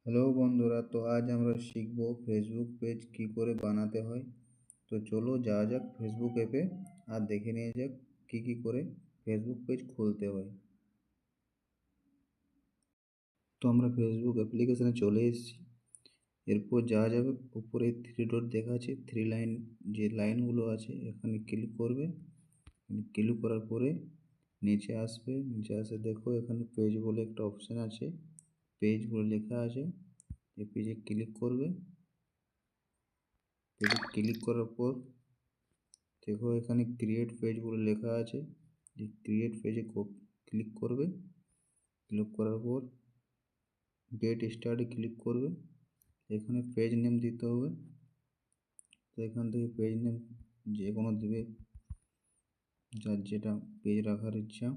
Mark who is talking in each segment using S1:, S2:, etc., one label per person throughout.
S1: Hello বন্ধুরা, তো আজ আমরা শিখব ফেসবুক পেজ কি করে বানাতে হয়। তো চলো যাওয়া যাক ফেসবুক অ্যাপে আর দেখে নিয়ে যাক কি করে ফেসবুক পেজ খুলতে হয়। তো আমরা ফেসবুক অ্যাপ্লিকেশনে চলে এসেছি। এরপর যাওয়া যাবে উপরে থ্রি ডট দেখা আছে, থ্রি লাইন যে লাইনগুলো আছে এখানে ক্লিক করবে। ক্লিক করার পরে নিচে আসবে, নিচে আসে দেখো এখানে পেজ বলে একটা অপশান আছে, পেজ বলে লেখা আছে। এই পেজে ক্লিক করবে। পেজে ক্লিক করার পর দেখো এখানে ক্রিয়েট পেজ বলে লেখা আছে, এই ক্রিয়েট পেজে ক্লিক করবে। ক্লিক করার পর গেট স্টার্টে ক্লিক করবে। এখানে পেজ নেম দিতে হবে। তো এখান থেকে পেজ নেম যে কোনো দেবে, যার যেটা পেজ রাখার ইচ্ছা।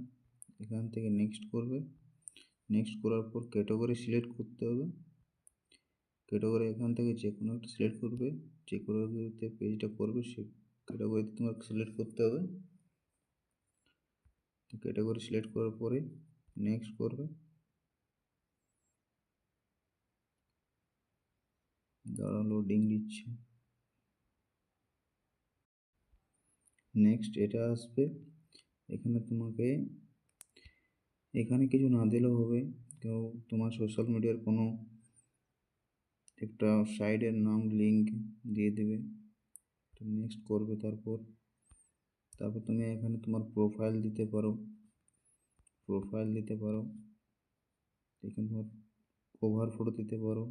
S1: এখান থেকে নেক্সট করবে। নেক্সট করার পর ক্যাটাগরি সিলেক্ট করতে হবে। ক্যাটাগরি এখান থেকে যে কোনো একটা সিলেক্ট করবে, যে ক্যাটাগরিতে পেজটা করবে সেই ক্যাটাগরিতে তোমাকে সিলেক্ট করতে হবে। ক্যাটাগরি সিলেক্ট করার পরে নেক্সট করবে। দাঁড়া লোডিং দিচ্ছে। নেক্সট এটা আসবে। এখানে তোমাকে এখানে কিছু না দিলেও হবে, কেউ তোমার সোশ্যাল মিডিয়ার কোনো একটা সাইটের নাম লিঙ্ক দিয়ে দেবে। তো নেক্সট করবে। তারপর তুমি এখানে তোমার প্রোফাইল দিতে পারো, এখানে তোমার কভার ফটো দিতে পারো।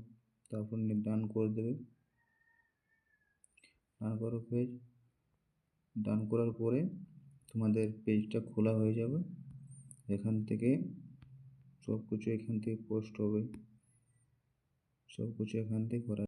S1: তারপর ডান করে দেবে। ডান করার পেজ ডান করার পরে তোমাদের পেজটা খোলা হয়ে যাবে। এখান থেকে সব কিছু এখান থেকে পোস্ট হবে, সব কিছু এখান থেকে করা